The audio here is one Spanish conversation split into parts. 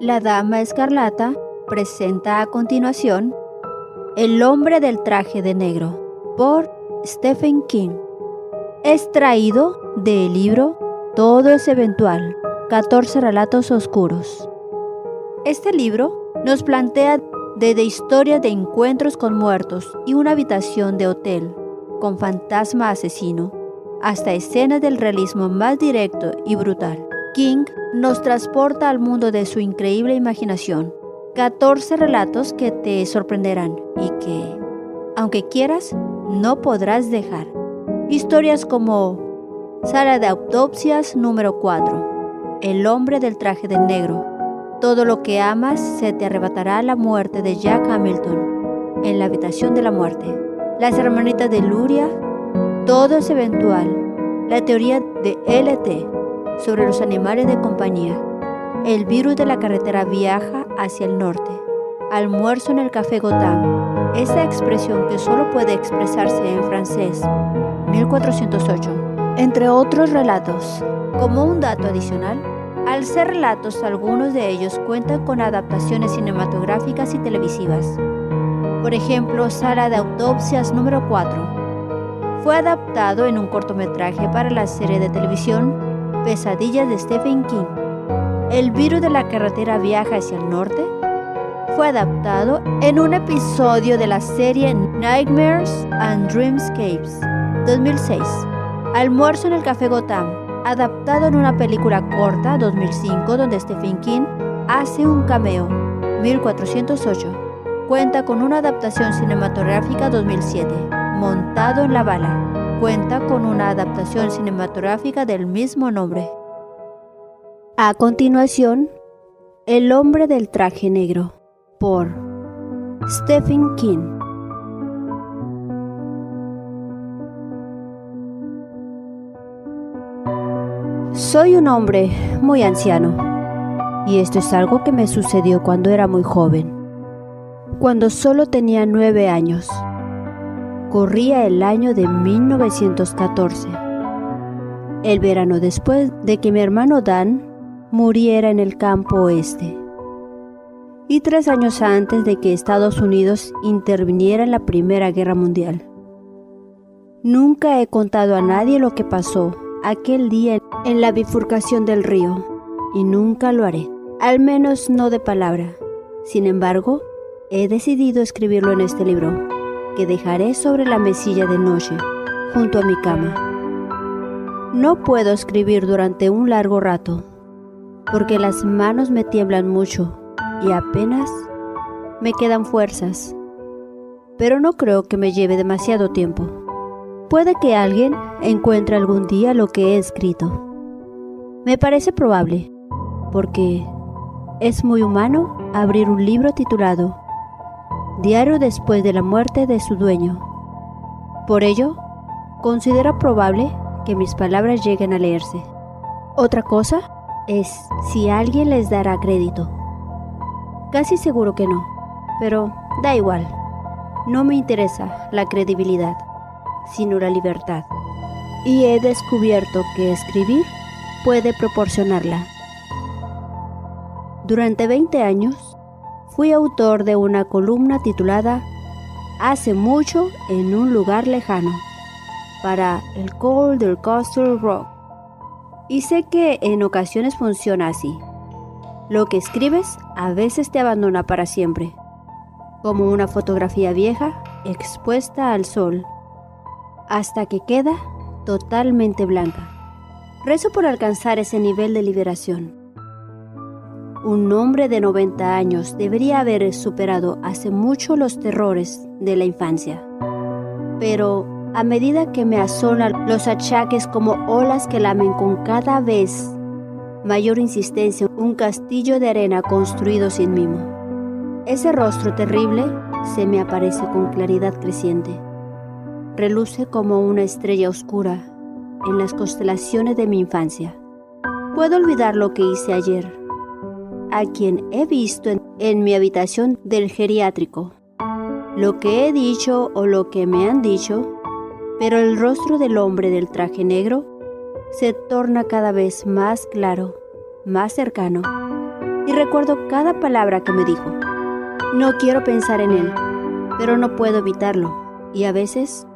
La Dama Escarlata presenta a continuación El hombre del traje de negro, por Stephen King. Extraído del libro Todo es eventual, 14 relatos oscuros. Este libro nos plantea desde historias de encuentros con muertos y una habitación de hotel con fantasma asesino, hasta escenas del realismo más directo y brutal. King nos transporta al mundo de su increíble imaginación. 14 relatos que te sorprenderán y que, aunque quieras, no podrás dejar. Historias como Sala de autopsias número 4, El hombre del traje de negro, Todo lo que amas se te arrebatará, la muerte de Jack Hamilton, En la habitación de la muerte, Las hermanitas de Luria, Todo es eventual, La teoría de LT, sobre los animales de compañía, El virus de la carretera viaja hacia el norte, Almuerzo en el café Gotham, esa expresión que solo puede expresarse en francés, 1408, entre otros relatos. Como un dato adicional, al ser relatos, algunos de ellos cuentan con adaptaciones cinematográficas y televisivas. Por ejemplo, Sala de autopsias número 4 fue adaptado en un cortometraje para la serie de televisión Pesadillas de Stephen King. El virus de la carretera viaja hacia el norte fue adaptado en un episodio de la serie Nightmares and Dreamscapes, 2006. Almuerzo en el café Gotham, adaptado en una película corta, 2005, donde Stephen King hace un cameo, 1408. Cuenta con una adaptación cinematográfica, 2007, Montado en la bala. Cuenta con una adaptación cinematográfica del mismo nombre. A continuación, El hombre del traje negro, por Stephen King. Soy un hombre muy anciano, y esto es algo que me sucedió cuando era muy joven, cuando solo tenía 9 años. Corría el año de 1914, el verano después de que mi hermano Dan muriera en el campo oeste, y 3 años antes de que Estados Unidos interviniera en la Primera Guerra Mundial. Nunca he contado a nadie lo que pasó aquel día en la bifurcación del río, y nunca lo haré, al menos no de palabra. Sin embargo, he decidido escribirlo en este libro, que dejaré sobre la mesilla de noche, junto a mi cama. No puedo escribir durante un largo rato, porque las manos me tiemblan mucho y apenas me quedan fuerzas, pero no creo que me lleve demasiado tiempo. Puede que alguien encuentre algún día lo que he escrito. Me parece probable, porque es muy humano abrir un libro titulado Diario después de la muerte de su dueño. Por ello, considero probable que mis palabras lleguen a leerse. Otra cosa es si alguien les dará crédito. Casi seguro que no, pero da igual. No me interesa la credibilidad, sino la libertad. Y he descubierto que escribir puede proporcionarla. Durante 20 años, fui autor de una columna titulada Hace mucho en un lugar lejano, para el Call del Castle Rock. Y sé que en ocasiones funciona así. Lo que escribes a veces te abandona para siempre, como una fotografía vieja expuesta al sol, hasta que queda totalmente blanca. Rezo por alcanzar ese nivel de liberación. Un hombre de 90 años debería haber superado hace mucho los terrores de la infancia. Pero a medida que me asolan los achaques como olas que lamen con cada vez mayor insistencia un castillo de arena construido sin mimo, ese rostro terrible se me aparece con claridad creciente. Reluce como una estrella oscura en las constelaciones de mi infancia. Puedo olvidar lo que hice ayer, a quien he visto en mi habitación del geriátrico, lo que he dicho o lo que me han dicho, pero el rostro del hombre del traje negro se torna cada vez más claro, más cercano. y recuerdo cada palabra que me dijo. No quiero pensar en él, pero no puedo evitarlo, y a veces,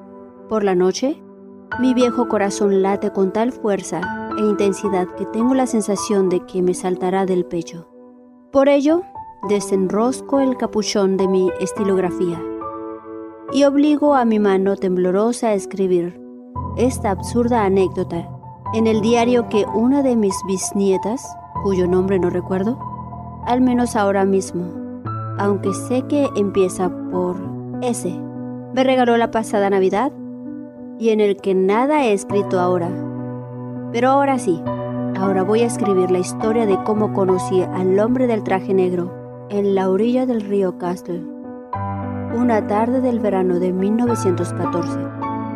por la noche, mi viejo corazón late con tal fuerza e intensidad que tengo la sensación de que me saltará del pecho. Por ello, desenrosco el capuchón de mi estilografía y obligo a mi mano temblorosa a escribir esta absurda anécdota en el diario que una de mis bisnietas, cuyo nombre no recuerdo, al menos ahora mismo, aunque sé que empieza por S, me regaló la pasada Navidad y en el que nada he escrito ahora. Pero ahora sí, ahora voy a escribir la historia de cómo conocí al hombre del traje negro en la orilla del río Castle, una tarde del verano de 1914.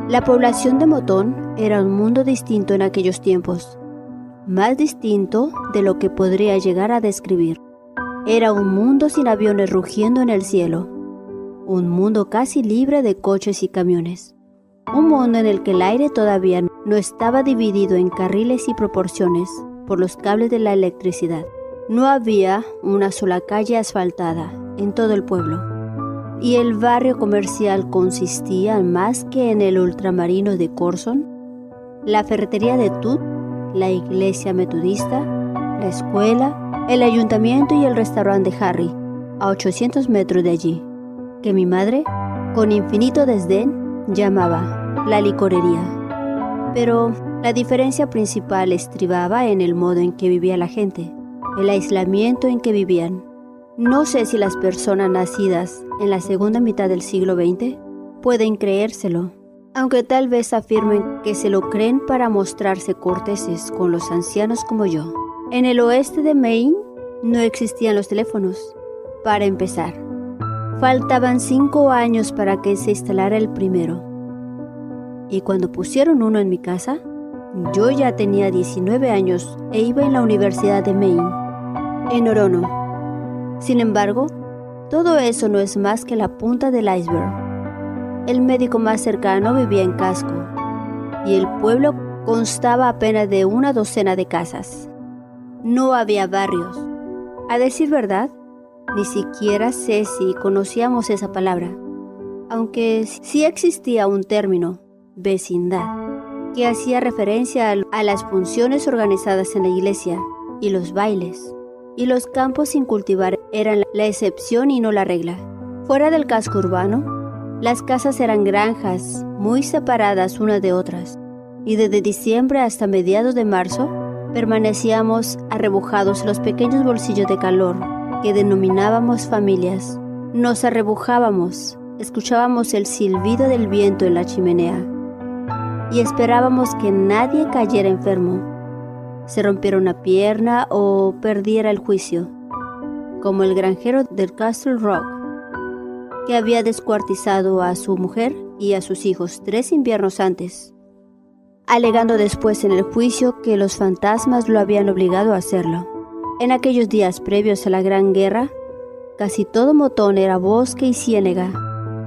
La población de Motón era un mundo distinto en aquellos tiempos, más distinto de lo que podría llegar a describir. Era un mundo sin aviones rugiendo en el cielo, un mundo casi libre de coches y camiones, un mundo en el que el aire todavía no estaba dividido en carriles y proporciones por los cables de la electricidad. No había una sola calle asfaltada en todo el pueblo, y el barrio comercial consistía más que en el ultramarino de Corson, la ferretería de Tut, la iglesia metodista, la escuela, el ayuntamiento y el restaurante de Harry, a 800 metros de allí, que mi madre, con infinito desdén, llamaba la licorería. Pero la diferencia principal estribaba en el modo en que vivía la gente, el aislamiento en que vivían. No sé si las personas nacidas en la segunda mitad del siglo XX pueden creérselo, aunque tal vez afirmen que se lo creen para mostrarse corteses con los ancianos como yo. En el oeste de Maine no existían los teléfonos. Para empezar, faltaban 5 años para que se instalara el primero. Y cuando pusieron uno en mi casa, yo ya tenía 19 años e iba en la Universidad de Maine, en Orono. Sin embargo, todo eso no es más que la punta del iceberg. El médico más cercano vivía en Casco, y el pueblo constaba apenas de una docena de casas. No había barrios. A decir verdad, ni siquiera sé si conocíamos esa palabra, aunque sí existía un término, vecindad, que hacía referencia a las funciones organizadas en la iglesia y los bailes, y los campos sin cultivar eran la excepción y no la regla. Fuera del casco urbano, las casas eran granjas muy separadas unas de otras, y desde diciembre hasta mediados de marzo permanecíamos arrebujados los pequeños bolsillos de calor que denominábamos familias. Nos arrebujábamos, escuchábamos el silbido del viento en la chimenea y esperábamos que nadie cayera enfermo, se rompiera una pierna o perdiera el juicio, como el granjero del Castle Rock, que había descuartizado a su mujer y a sus hijos 3 inviernos antes, alegando después en el juicio que los fantasmas lo habían obligado a hacerlo. En aquellos días previos a la Gran Guerra, casi todo Motón era bosque y ciénega,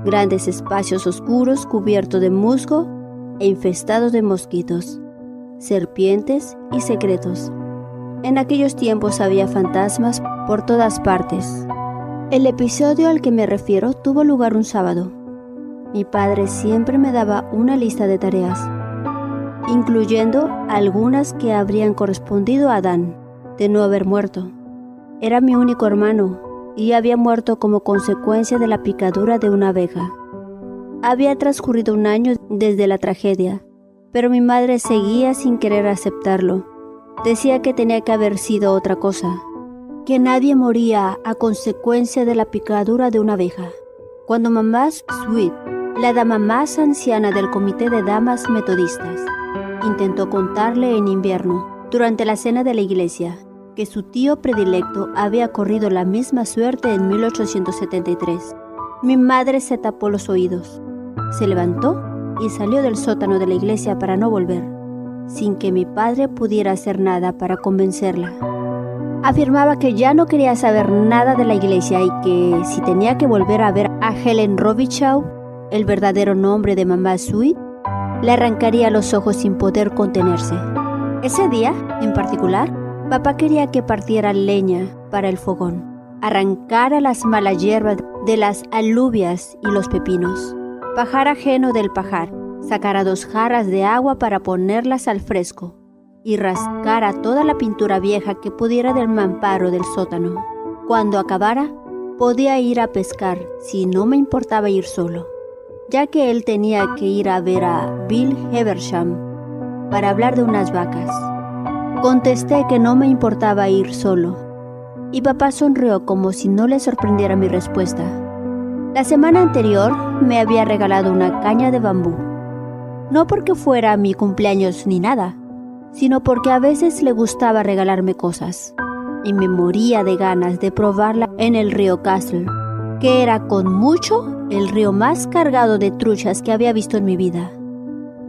grandes espacios oscuros cubiertos de musgo e infestados de mosquitos, serpientes y secretos. En aquellos tiempos había fantasmas por todas partes. El episodio al que me refiero tuvo lugar un sábado. Mi padre siempre me daba una lista de tareas, incluyendo algunas que habrían correspondido a Dan, de no haber muerto. Era mi único hermano y había muerto como consecuencia de la picadura de una abeja. Había transcurrido 1 año desde la tragedia, pero mi madre seguía sin querer aceptarlo. Decía que tenía que haber sido otra cosa, que nadie moría a consecuencia de la picadura de una abeja. Cuando mamá Sweet, la dama más anciana del comité de damas metodistas, intentó contarle en invierno, durante la cena de la iglesia, que su tío predilecto había corrido la misma suerte en 1873. Mi madre se tapó los oídos, se levantó y salió del sótano de la iglesia para no volver, sin que mi padre pudiera hacer nada para convencerla. Afirmaba que ya no quería saber nada de la iglesia y que si tenía que volver a ver a Helen Robichaud, el verdadero nombre de mamá Sweet, le arrancaría los ojos sin poder contenerse. Ese día, en particular, Papá quería que partiera leña para el fogón, arrancara las malas hierbas de las alubias y los pepinos, pajar ajeno del pajar, sacara 2 jarras de agua para ponerlas al fresco y rascara toda la pintura vieja que pudiera del mamparo del sótano. Cuando acabara, podía ir a pescar si no me importaba ir solo, ya que él tenía que ir a ver a Bill Hebersham para hablar de unas vacas. Contesté que no me importaba ir solo, y papá sonrió como si no le sorprendiera mi respuesta. La semana anterior me había regalado una caña de bambú, no porque fuera mi cumpleaños ni nada, sino porque a veces le gustaba regalarme cosas, y me moría de ganas de probarla en el río Castle, que era con mucho el río más cargado de truchas que había visto en mi vida.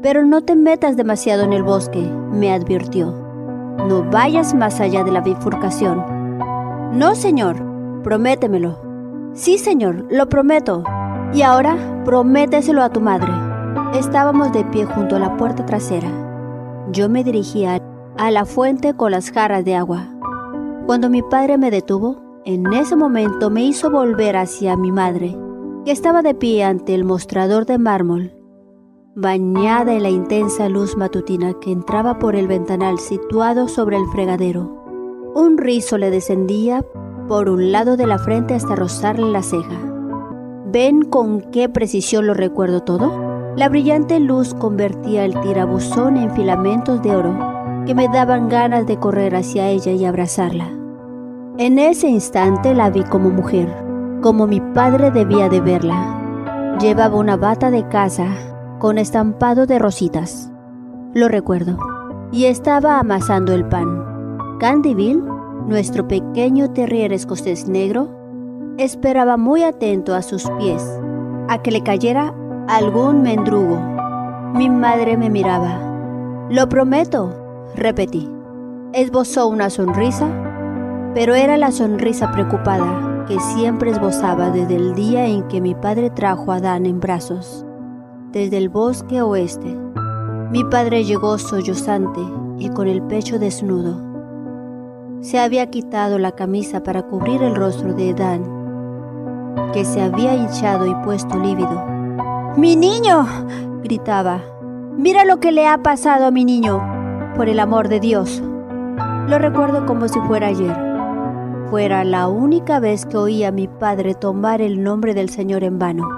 Pero no te metas demasiado en el bosque, me advirtió. No vayas más allá de la bifurcación. No, señor, prométemelo. Sí, señor, lo prometo. Y ahora, prométeselo a tu madre. Estábamos de pie junto a la puerta trasera. Yo me dirigía a la fuente con las jarras de agua. Cuando mi padre me detuvo, en ese momento me hizo volver hacia mi madre, que estaba de pie ante el mostrador de mármol, bañada en la intensa luz matutina que entraba por el ventanal situado sobre el fregadero. Un rizo le descendía por un lado de la frente hasta rozarle la ceja. ¿Ven con qué precisión lo recuerdo todo? La brillante luz convertía el tirabuzón en filamentos de oro que me daban ganas de correr hacia ella y abrazarla. En ese instante la vi como mujer, como mi padre debía de verla. Llevaba una bata de casa con estampado de rositas, lo recuerdo, y estaba amasando el pan. Candyville, nuestro pequeño terrier escocés negro, esperaba muy atento a sus pies, a que le cayera algún mendrugo. Mi madre me miraba. «Lo prometo», repetí. Esbozó una sonrisa, pero era la sonrisa preocupada que siempre esbozaba desde el día en que mi padre trajo a Dan en brazos, desde el bosque oeste. Mi padre llegó sollozante y con el pecho desnudo. Se había quitado la camisa para cubrir el rostro de Dan, que se había hinchado y puesto lívido. «¡Mi niño!», gritaba. «¡Mira lo que le ha pasado a mi niño! Por el amor de Dios». Lo recuerdo como si fuera ayer. Fuera la única vez que oí a mi padre tomar el nombre del Señor en vano.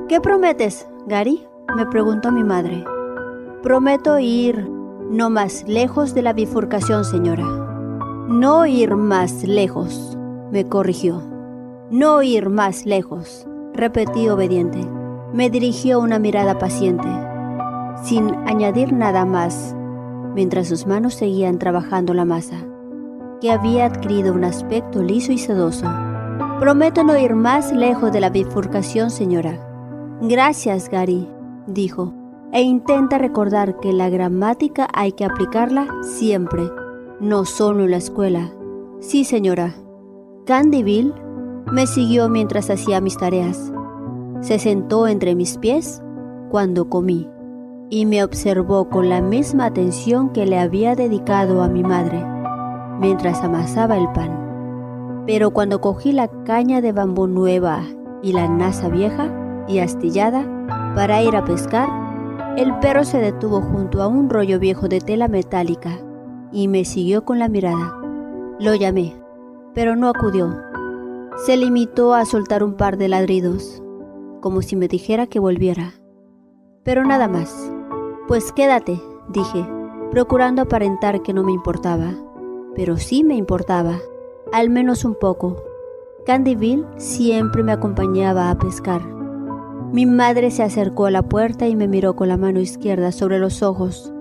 «¿Qué prometes, Gary?», me preguntó mi madre. «Prometo ir no más lejos de la bifurcación, señora». «No ir más lejos», me corrigió. «No ir más lejos», repetí obediente. Me dirigió una mirada paciente, sin añadir nada más, mientras sus manos seguían trabajando la masa, que había adquirido un aspecto liso y sedoso. «Prometo no ir más lejos de la bifurcación, señora». «Gracias, Gary», dijo, «e intenta recordar que la gramática hay que aplicarla siempre, no solo en la escuela». «Sí, señora». Candyville me siguió mientras hacía mis tareas. Se sentó entre mis pies cuando comí y me observó con la misma atención que le había dedicado a mi madre mientras amasaba el pan. Pero cuando cogí la caña de bambú nueva y la nasa vieja y astillada para ir a pescar, el perro se detuvo junto a un rollo viejo de tela metálica y me siguió con la mirada. Lo llamé, pero no acudió. Se limitó a soltar un par de ladridos, como si me dijera que volviera. Pero nada más. «Pues quédate», dije, procurando aparentar que no me importaba. Pero sí me importaba, al menos un poco. Candyville siempre me acompañaba a pescar. Mi madre se acercó a la puerta y me miró con la mano izquierda sobre los ojos,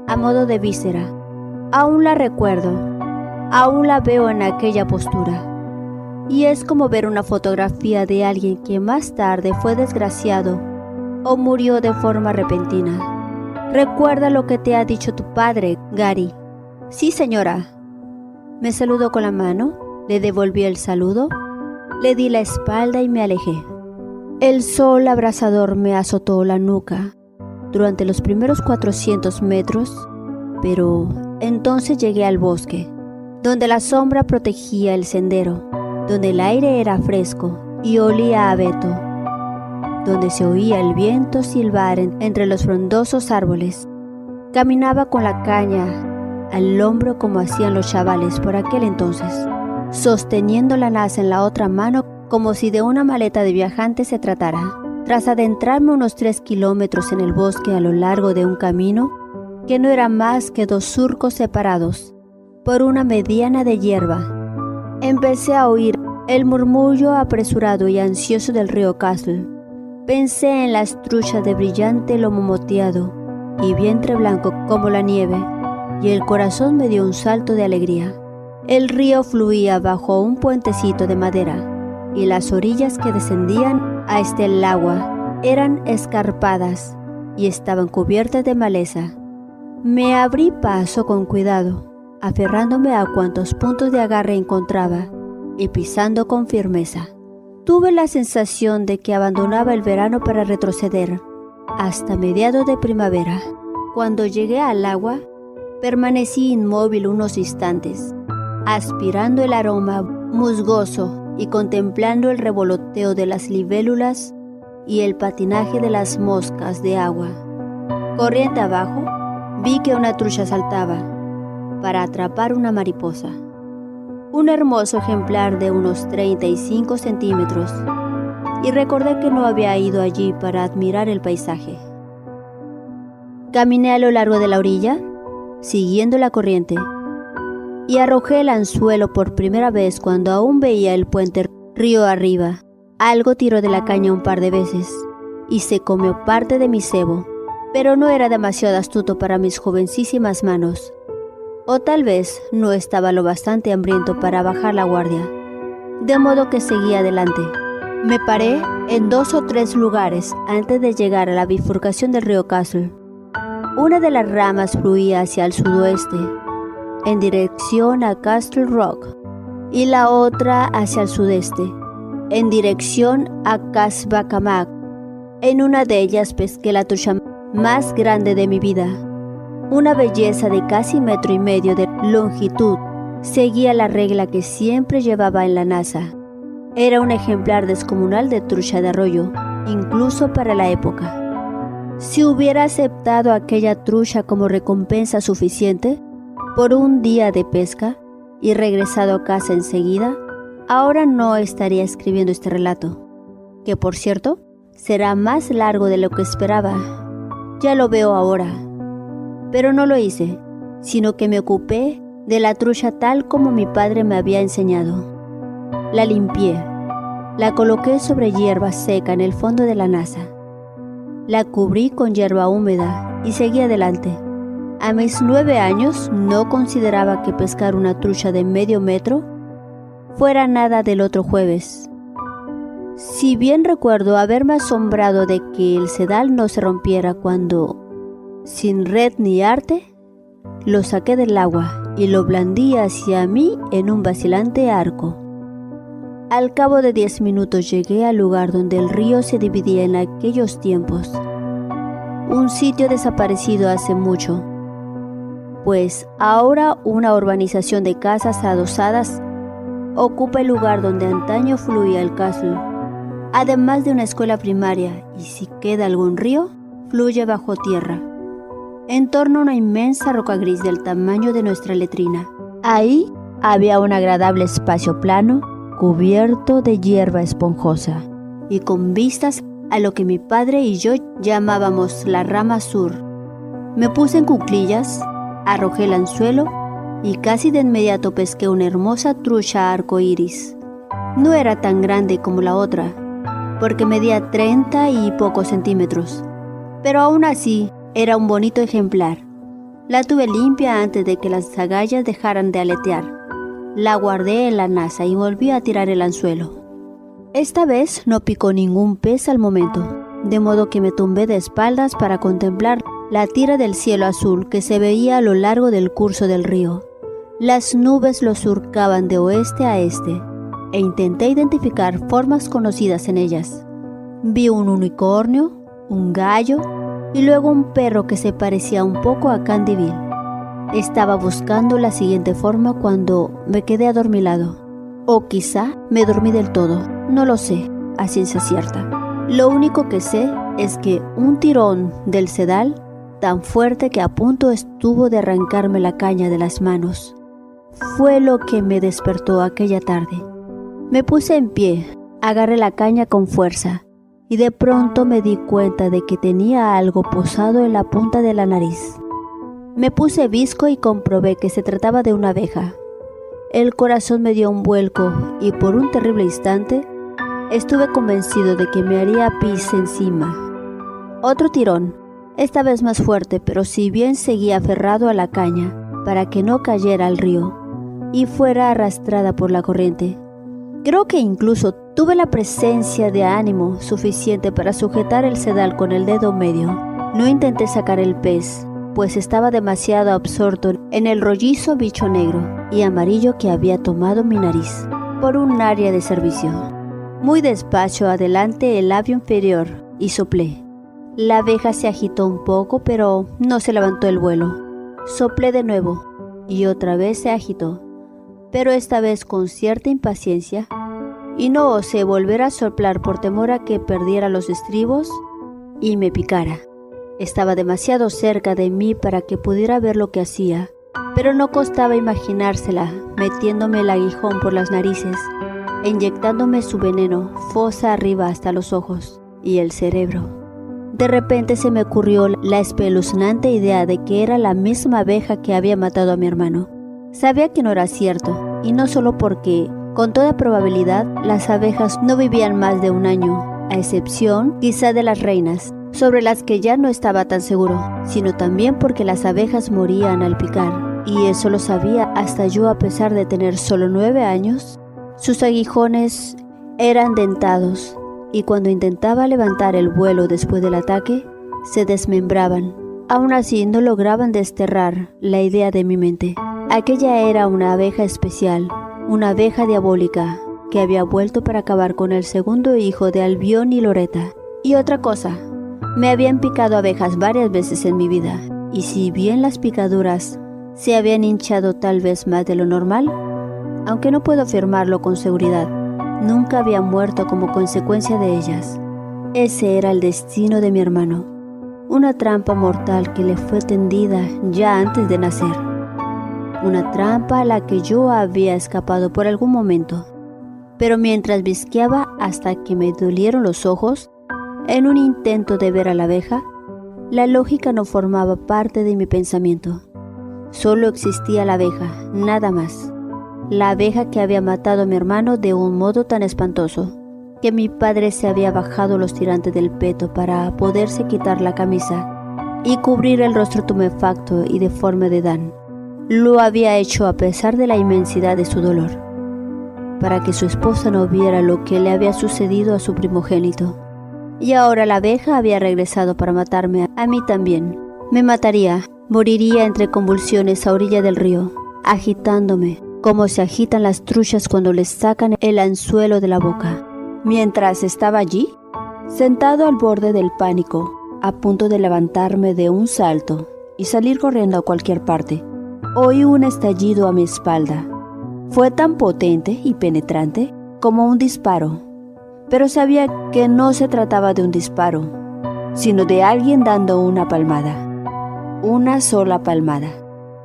a modo de víscera. Aún la recuerdo, aún la veo en aquella postura. Y es como ver una fotografía de alguien que más tarde fue desgraciado o murió de forma repentina. «Recuerda lo que te ha dicho tu padre, Gary». «Sí, señora». Me saludó con la mano, le devolví el saludo, le di la espalda y me alejé. El sol abrasador me azotó la nuca durante los primeros 400 metros, pero entonces llegué al bosque donde la sombra protegía el sendero, donde el aire era fresco y olía a abeto, donde se oía el viento silbar entre los frondosos árboles. Caminaba con la caña al hombro como hacían los chavales por aquel entonces, sosteniendo la nasa en la otra mano como si de una maleta de viajante se tratara. Tras adentrarme unos 3 kilómetros en el bosque a lo largo de un camino que no era más que 2 surcos separados por una mediana de hierba, empecé a oír el murmullo apresurado y ansioso del río Castle. Pensé en las truchas de brillante lomo moteado y vientre blanco como la nieve, y el corazón me dio un salto de alegría. El río fluía bajo un puentecito de madera, y las orillas que descendían a el agua eran escarpadas y estaban cubiertas de maleza. Me abrí paso con cuidado, aferrándome a cuantos puntos de agarre encontraba y pisando con firmeza. Tuve la sensación de que abandonaba el verano para retroceder hasta mediados de primavera. Cuando llegué al agua, permanecí inmóvil unos instantes, aspirando el aroma musgoso y contemplando el revoloteo de las libélulas y el patinaje de las moscas de agua. Corriente abajo, vi que una trucha saltaba para atrapar una mariposa, un hermoso ejemplar de unos 35 centímetros, y recordé que no había ido allí para admirar el paisaje. Caminé a lo largo de la orilla, siguiendo la corriente, y arrojé el anzuelo por primera vez cuando aún veía el puente río arriba. Algo tiró de la caña un par de veces y se comió parte de mi cebo, pero no era demasiado astuto para mis jovencísimas manos. O tal vez no estaba lo bastante hambriento para bajar la guardia, de modo que seguí adelante. Me paré en 2 o 3 lugares antes de llegar a la bifurcación del río Castle. Una de las ramas fluía hacia el sudoeste, en dirección a Castle Rock, y la otra hacia el sudeste, en dirección a Casbacamac. En una de ellas pesqué la trucha más grande de mi vida, una belleza de casi 1,5 metros de longitud. Seguía la regla que siempre llevaba en la nasa. Era un ejemplar descomunal de trucha de arroyo, incluso para la época. Si hubiera aceptado aquella trucha como recompensa suficiente por un día de pesca y regresado a casa enseguida, ahora no estaría escribiendo este relato, que por cierto, será más largo de lo que esperaba. Ya lo veo ahora. Pero no lo hice, sino que me ocupé de la trucha tal como mi padre me había enseñado. La limpié, la coloqué sobre hierba seca en el fondo de la nasa, la cubrí con hierba húmeda y seguí adelante. A mis 9 años no consideraba que pescar una trucha de medio metro fuera nada del otro jueves. Si bien recuerdo haberme asombrado de que el sedal no se rompiera cuando, sin red ni arte, lo saqué del agua y lo blandí hacia mí en un vacilante arco. Al cabo de 10 minutos llegué al lugar donde el río se dividía en aquellos tiempos, un sitio desaparecido hace mucho, pues ahora una urbanización de casas adosadas ocupa el lugar donde antaño fluía el Castle, además de una escuela primaria, y si queda algún río, fluye bajo tierra, en torno a una inmensa roca gris del tamaño de nuestra letrina. Ahí había un agradable espacio plano, cubierto de hierba esponjosa, y con vistas a lo que mi padre y yo llamábamos la rama sur. Me puse en cuclillas, arrojé el anzuelo y casi de inmediato pesqué una hermosa trucha arcoíris. No era tan grande como la otra, porque medía 30 y pocos centímetros, pero aún así era un bonito ejemplar. La tuve limpia antes de que las agallas dejaran de aletear. La guardé en la nasa y volví a tirar el anzuelo. Esta vez no picó ningún pez al momento, de modo que me tumbé de espaldas para contemplar la tira del cielo azul que se veía a lo largo del curso del río. Las nubes lo surcaban de oeste a este, e intenté identificar formas conocidas en ellas. Vi un unicornio, un gallo y luego un perro que se parecía un poco a Candyville. Estaba buscando la siguiente forma cuando me quedé adormilado. O quizá me dormí del todo, no lo sé a ciencia cierta. Lo único que sé es que un tirón del sedal, tan fuerte que a punto estuvo de arrancarme la caña de las manos, fue lo que me despertó aquella tarde. Me puse en pie, agarré la caña con fuerza y de pronto me di cuenta de que tenía algo posado en la punta de la nariz. Me puse visco y comprobé que se trataba de una abeja. El corazón me dio un vuelco y por un terrible instante estuve convencido de que me haría pis encima. Otro tirón, esta vez más fuerte, pero si bien seguía aferrado a la caña para que no cayera al río y fuera arrastrada por la corriente. Creo que incluso tuve la presencia de ánimo suficiente para sujetar el sedal con el dedo medio. No intenté sacar el pez, pues estaba demasiado absorto en el rollizo bicho negro y amarillo que había tomado mi nariz por un área de servicio. Muy despacio adelante el labio inferior y soplé. La abeja se agitó un poco, pero no se levantó el vuelo. Soplé de nuevo y otra vez se agitó, pero esta vez con cierta impaciencia, y no osé volver a soplar por temor a que perdiera los estribos y me picara. Estaba demasiado cerca de mí para que pudiera ver lo que hacía, pero no costaba imaginársela, metiéndome el aguijón por las narices, e inyectándome su veneno fosa arriba hasta los ojos y el cerebro. De repente se me ocurrió la espeluznante idea de que era la misma abeja que había matado a mi hermano. Sabía que no era cierto, y no solo porque, con toda probabilidad, las abejas no vivían más de un año, a excepción quizá de las reinas, sobre las que ya no estaba tan seguro, sino también porque las abejas morían al picar, y eso lo sabía hasta yo a pesar de tener solo 9 años. Sus aguijones eran dentados, y cuando intentaba levantar el vuelo después del ataque, se desmembraban. Aún así no lograban desterrar la idea de mi mente. Aquella era una abeja especial, una abeja diabólica, que había vuelto para acabar con el segundo hijo de Albión y Loreta. Y otra cosa, me habían picado abejas varias veces en mi vida, y si bien las picaduras se habían hinchado tal vez más de lo normal, aunque no puedo afirmarlo con seguridad, nunca había muerto como consecuencia de ellas. Ese era el destino de mi hermano, una trampa mortal que le fue tendida ya antes de nacer. Una trampa a la que yo había escapado por algún momento, pero mientras visqueaba hasta que me dolieron los ojos, en un intento de ver a la abeja, la lógica no formaba parte de mi pensamiento. Solo existía la abeja, nada más. La abeja que había matado a mi hermano de un modo tan espantoso, que mi padre se había bajado los tirantes del peto para poderse quitar la camisa y cubrir el rostro tumefacto y deforme de Dan. Lo había hecho a pesar de la inmensidad de su dolor, para que su esposa no viera lo que le había sucedido a su primogénito. Y ahora la abeja había regresado para matarme a mí también. Me mataría, moriría entre convulsiones a orilla del río, agitándome, como se agitan las truchas cuando les sacan el anzuelo de la boca. Mientras estaba allí, sentado al borde del pánico, a punto de levantarme de un salto y salir corriendo a cualquier parte, oí un estallido a mi espalda. Fue tan potente y penetrante como un disparo, pero sabía que no se trataba de un disparo, sino de alguien dando una palmada. Una sola palmada.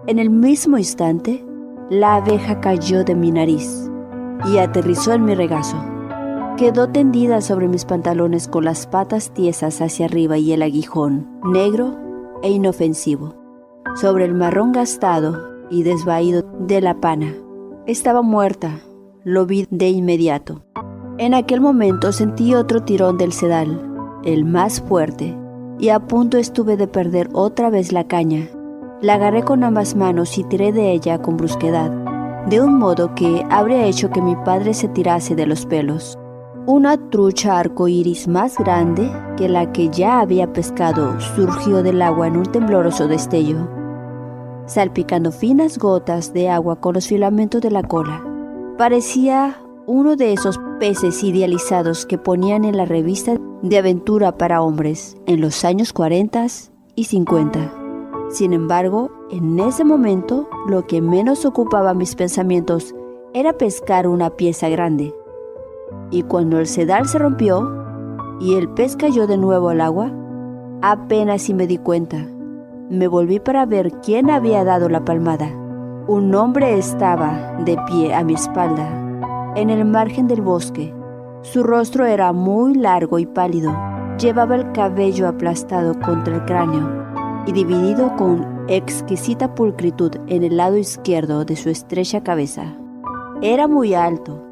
En el mismo instante, la abeja cayó de mi nariz y aterrizó en mi regazo. Quedó tendida sobre mis pantalones con las patas tiesas hacia arriba y el aguijón, negro e inofensivo, sobre el marrón gastado y desvaído de la pana. Estaba muerta, lo vi de inmediato. En aquel momento sentí otro tirón del sedal, el más fuerte, y a punto estuve de perder otra vez la caña. La agarré con ambas manos y tiré de ella con brusquedad, de un modo que habría hecho que mi padre se tirase de los pelos. Una trucha arcoíris más grande que la que ya había pescado surgió del agua en un tembloroso destello, salpicando finas gotas de agua con los filamentos de la cola. Parecía uno de esos peces idealizados que ponían en la revista de aventura para hombres en los años 40 y 50. Sin embargo, en ese momento, lo que menos ocupaba mis pensamientos era pescar una pieza grande. Y cuando el sedal se rompió y el pez cayó de nuevo al agua, apenas si me di cuenta. Me volví para ver quién había dado la palmada. Un hombre estaba de pie a mi espalda, en el margen del bosque. Su rostro era muy largo y pálido. Llevaba el cabello aplastado contra el cráneo y dividido con exquisita pulcritud en el lado izquierdo de su estrecha cabeza. Era muy alto.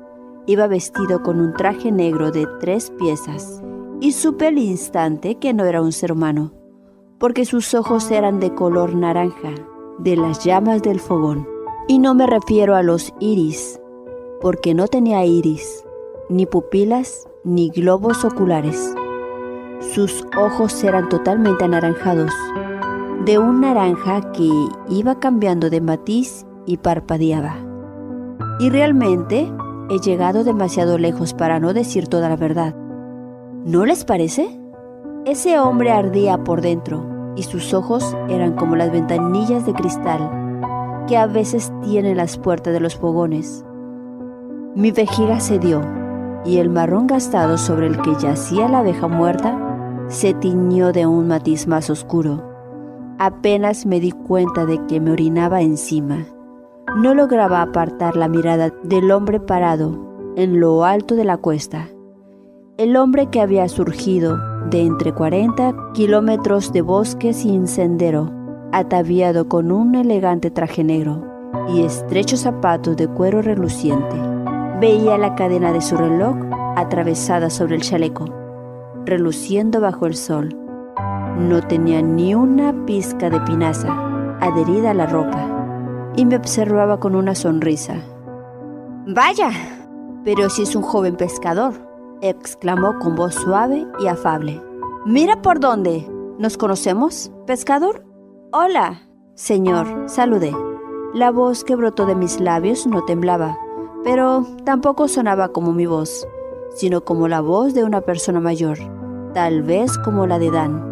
Iba vestido con un traje negro de 3 piezas y supe al instante que no era un ser humano, porque sus ojos eran de color naranja, de las llamas del fogón. Y no me refiero a los iris, porque no tenía iris, ni pupilas, ni globos oculares. Sus ojos eran totalmente anaranjados, de un naranja que iba cambiando de matiz y parpadeaba. Y realmente he llegado demasiado lejos para no decir toda la verdad. ¿No les parece? Ese hombre ardía por dentro y sus ojos eran como las ventanillas de cristal que a veces tienen las puertas de los fogones. Mi vejiga cedió y el marrón gastado sobre el que yacía la abeja muerta se tiñó de un matiz más oscuro. Apenas me di cuenta de que me orinaba encima. No lograba apartar la mirada del hombre parado en lo alto de la cuesta. El hombre que había surgido de entre 40 kilómetros de bosque sin sendero, ataviado con un elegante traje negro y estrechos zapatos de cuero reluciente. Veía la cadena de su reloj atravesada sobre el chaleco, reluciendo bajo el sol. No tenía ni una pizca de pinaza adherida a la ropa y me observaba con una sonrisa. «¡Vaya! Pero si es un joven pescador», exclamó con voz suave y afable. «¡Mira por dónde! ¿Nos conocemos, pescador?» «Hola, señor», saludé. La voz que brotó de mis labios no temblaba, pero tampoco sonaba como mi voz, sino como la voz de una persona mayor, tal vez como la de Dan,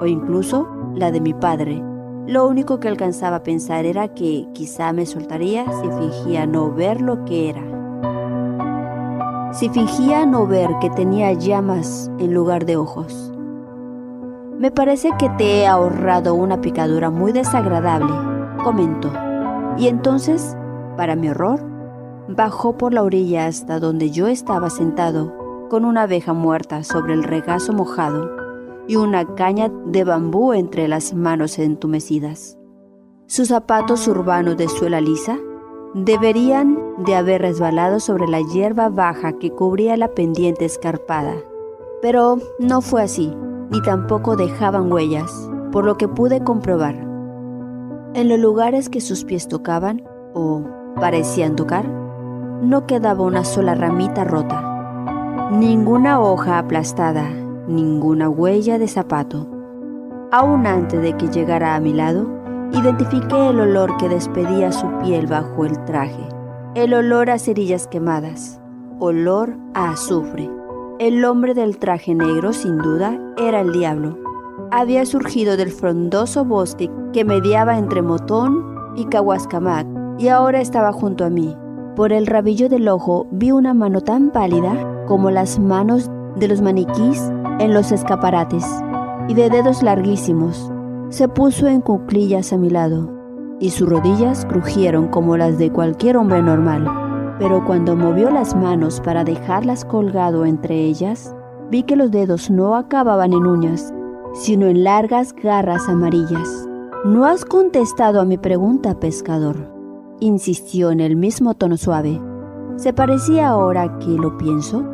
o incluso la de mi padre. Lo único que alcanzaba a pensar era que quizá me soltaría si fingía no ver lo que era. Si fingía no ver que tenía llamas en lugar de ojos. «Me parece que te he ahorrado una picadura muy desagradable», comentó. Y entonces, para mi horror, bajó por la orilla hasta donde yo estaba sentado, con una abeja muerta sobre el regazo mojado y una caña de bambú entre las manos entumecidas. Sus zapatos urbanos de suela lisa deberían de haber resbalado sobre la hierba baja que cubría la pendiente escarpada. Pero no fue así, ni tampoco dejaban huellas, por lo que pude comprobar. En los lugares que sus pies tocaban, o parecían tocar, no quedaba una sola ramita rota, ninguna hoja aplastada, ninguna huella de zapato. Aún antes de que llegara a mi lado, identifiqué el olor que despedía su piel bajo el traje, el olor a cerillas quemadas, olor a azufre. El hombre del traje negro, sin duda, era el diablo. Había surgido del frondoso bosque que mediaba entre Motón y Cahuascamac y ahora estaba junto a mí. Por el rabillo del ojo vi una mano tan pálida como las manos de los maniquís en los escaparates y de dedos larguísimos. Se puso en cuclillas a mi lado y sus rodillas crujieron como las de cualquier hombre normal. Pero cuando movió las manos para dejarlas colgado entre ellas, vi que los dedos no acababan en uñas, sino en largas garras amarillas. «No has contestado a mi pregunta, pescador», insistió en el mismo tono suave. Se parecía, ahora que lo pienso,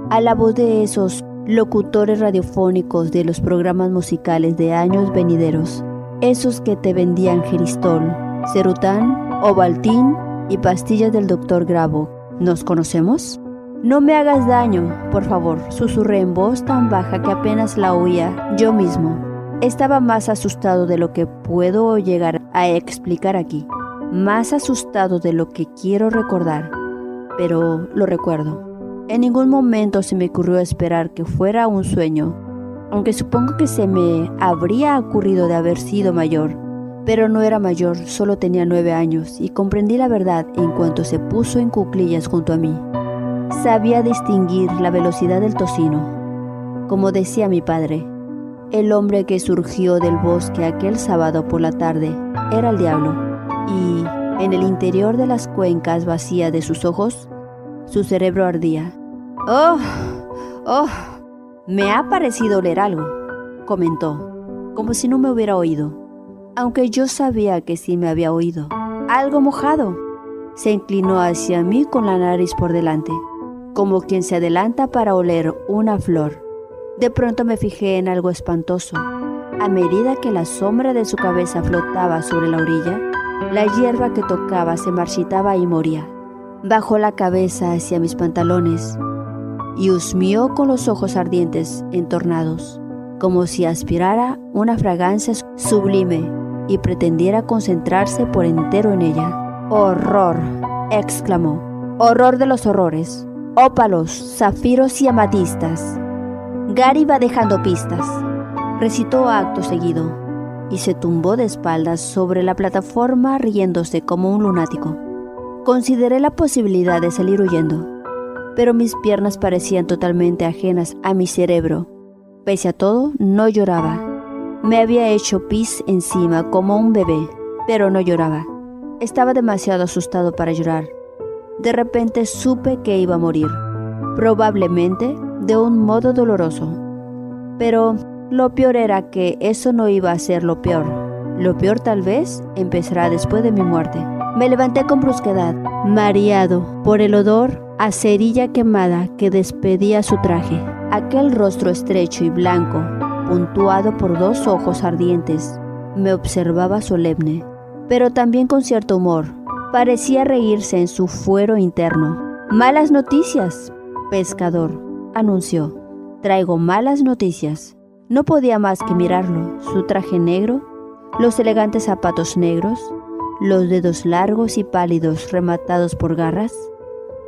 a la voz de esos locutores radiofónicos de los programas musicales de años venideros, esos que te vendían Geristol, Cerután, Ovaltine y pastillas del doctor Grabo. ¿Nos conocemos? «No me hagas daño, por favor», susurré en voz tan baja que apenas la oía yo mismo. Estaba más asustado de lo que puedo llegar a explicar aquí, más asustado de lo que quiero recordar, pero lo recuerdo. En ningún momento se me ocurrió esperar que fuera un sueño, aunque supongo que se me habría ocurrido de haber sido mayor. Pero no era mayor, solo tenía 9 años y comprendí la verdad en cuanto se puso en cuclillas junto a mí. Sabía distinguir la velocidad del tocino. Como decía mi padre, el hombre que surgió del bosque aquel sábado por la tarde era el diablo, y en el interior de las cuencas vacías de sus ojos, su cerebro ardía. ¡Oh! ¡Oh! Me ha parecido oler algo, comentó, como si no me hubiera oído, aunque yo sabía que sí me había oído. ¡Algo mojado! Se inclinó hacia mí con la nariz por delante, como quien se adelanta para oler una flor. De pronto me fijé en algo espantoso. A medida que la sombra de su cabeza flotaba sobre la orilla, la hierba que tocaba se marchitaba y moría. Bajó la cabeza hacia mis pantalones y husmeó con los ojos ardientes entornados, como si aspirara una fragancia sublime y pretendiera concentrarse por entero en ella. ¡Horror!, exclamó. ¡Horror de los horrores! Ópalos, zafiros y amatistas. Gary va dejando pistas, recitó acto seguido, y se tumbó de espaldas sobre la plataforma riéndose como un lunático. Consideré la posibilidad de salir huyendo, pero mis piernas parecían totalmente ajenas a mi cerebro. Pese a todo, no lloraba. Me había hecho pis encima como un bebé, pero no lloraba. Estaba demasiado asustado para llorar. De repente supe que iba a morir, probablemente de un modo doloroso. Pero lo peor era que eso no iba a ser lo peor. Lo peor tal vez empezará después de mi muerte. Me levanté con brusquedad, mareado por el olor a cerilla quemada que despedía su traje. Aquel rostro estrecho y blanco, puntuado por 2 ojos ardientes, me observaba solemne, pero también con cierto humor. Parecía reírse en su fuero interno. «Malas noticias, pescador», anunció. «Traigo malas noticias». No podía más que mirarlo. Su traje negro, los elegantes zapatos negros, los dedos largos y pálidos rematados por garras.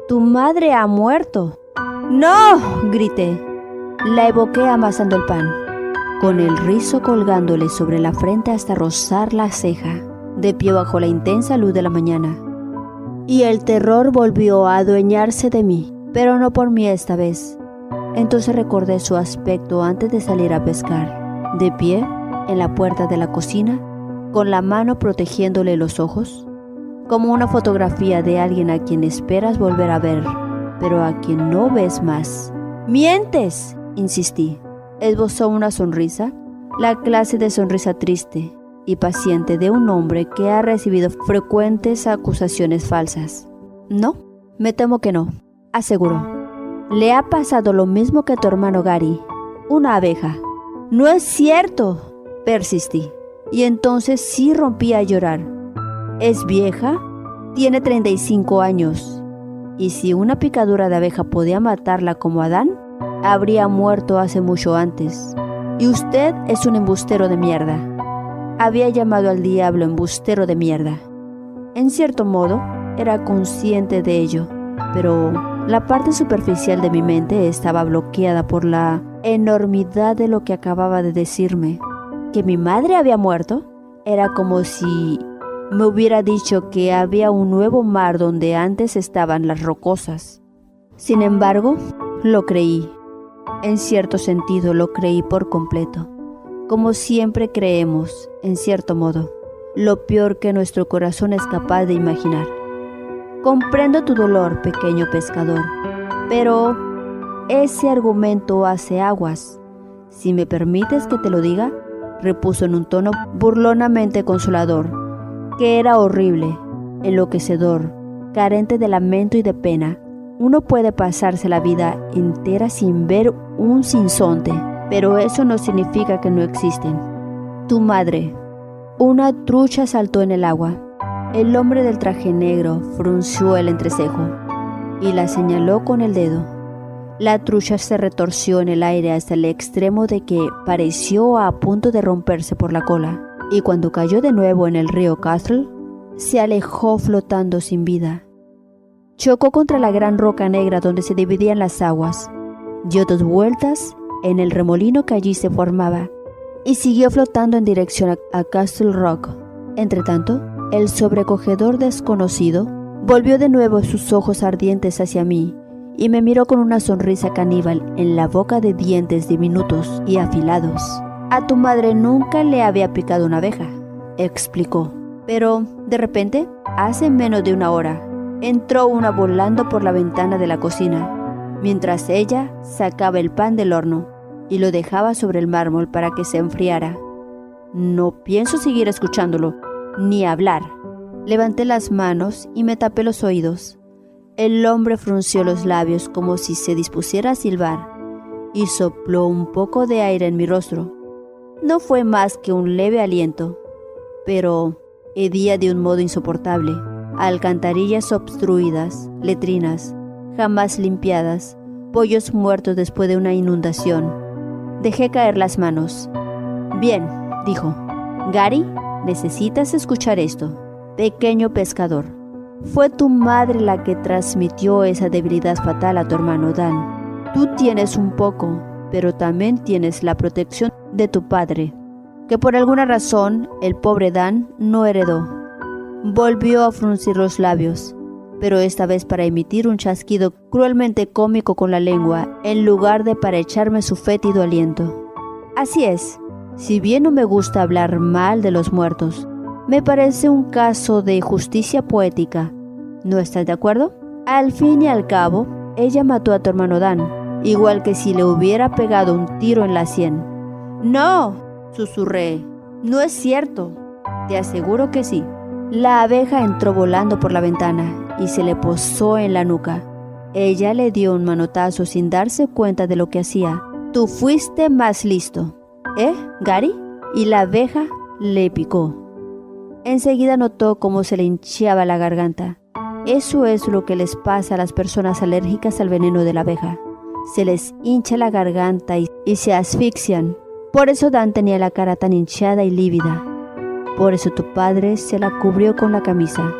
«¡Tu madre ha muerto!». «¡No!», grité. La evoqué amasando el pan, con el rizo colgándole sobre la frente hasta rozar la ceja, de pie bajo la intensa luz de la mañana. Y el terror volvió a adueñarse de mí, pero no por mí esta vez. Entonces recordé su aspecto antes de salir a pescar, de pie en la puerta de la cocina, con la mano protegiéndole los ojos, como una fotografía de alguien a quien esperas volver a ver, pero a quien no ves más. «¡Mientes!», insistí. Esbozó una sonrisa, la clase de sonrisa triste y paciente de un hombre que ha recibido frecuentes acusaciones falsas. «No, me temo que no», aseguró. «Le ha pasado lo mismo que a tu hermano Gary, una abeja». «No es cierto», persistí, y entonces sí rompí a llorar. «¿Es vieja? Tiene 35 años, y si una picadura de abeja podía matarla como Adán, habría muerto hace mucho antes. Y usted es un embustero de mierda». Había llamado al diablo embustero de mierda. En cierto modo, era consciente de ello, pero la parte superficial de mi mente estaba bloqueada por la enormidad de lo que acababa de decirme. ¿Que mi madre había muerto? Era como si me hubiera dicho que había un nuevo mar donde antes estaban las rocosas. Sin embargo, lo creí. En cierto sentido, lo creí por completo. Como siempre creemos, en cierto modo, lo peor que nuestro corazón es capaz de imaginar. Comprendo tu dolor, pequeño pescador, pero ese argumento hace aguas. Si me permites que te lo diga, repuso en un tono burlonamente consolador, que era horrible, enloquecedor, carente de lamento y de pena. Uno puede pasarse la vida entera sin ver un sinsonte, pero eso no significa que no existen. Tu madre. Una trucha saltó en el agua. El hombre del traje negro frunció el entrecejo y la señaló con el dedo. La trucha se retorció en el aire hasta el extremo de que pareció a punto de romperse por la cola, y cuando cayó de nuevo en el río Castle, se alejó flotando sin vida. Chocó contra la gran roca negra donde se dividían las aguas, dio 2 vueltas en el remolino que allí se formaba y siguió flotando en dirección a Castle Rock. Entretanto, el sobrecogedor desconocido volvió de nuevo sus ojos ardientes hacia mí y me miró con una sonrisa caníbal en la boca de dientes diminutos y afilados. A tu madre nunca le había picado una abeja, explicó. Pero, de repente, hace menos de una hora, entró una volando por la ventana de la cocina, mientras ella sacaba el pan del horno y lo dejaba sobre el mármol para que se enfriara. No pienso seguir escuchándolo, ni hablar. Levanté las manos y me tapé los oídos. El hombre frunció los labios como si se dispusiera a silbar y sopló un poco de aire en mi rostro. No fue más que un leve aliento, pero hedía de un modo insoportable. Alcantarillas obstruidas, letrinas jamás limpiadas, pollos muertos después de una inundación. Dejé caer las manos. Bien, dijo. Gary, necesitas escuchar esto. Pequeño pescador, fue tu madre la que transmitió esa debilidad fatal a tu hermano Dan. Tú tienes un poco, pero también tienes la protección de tu padre, que por alguna razón el pobre Dan no heredó. Volvió a fruncir los labios, pero esta vez para emitir un chasquido cruelmente cómico con la lengua, en lugar de para echarme su fétido aliento. Así es, si bien no me gusta hablar mal de los muertos, me parece un caso de justicia poética. ¿No estás de acuerdo? Al fin y al cabo, ella mató a tu hermano Dan, igual que si le hubiera pegado un tiro en la sien. ¡No!, susurré. No es cierto. Te aseguro que sí. La abeja entró volando por la ventana y se le posó en la nuca. Ella le dio un manotazo sin darse cuenta de lo que hacía. Tú fuiste más listo, Gary? Y la abeja le picó. Enseguida notó cómo se le hinchaba la garganta. Eso es lo que les pasa a las personas alérgicas al veneno de la abeja. Se les hincha la garganta y se asfixian. Por eso Dan tenía la cara tan hinchada y lívida. Por eso tu padre se la cubrió con la camisa.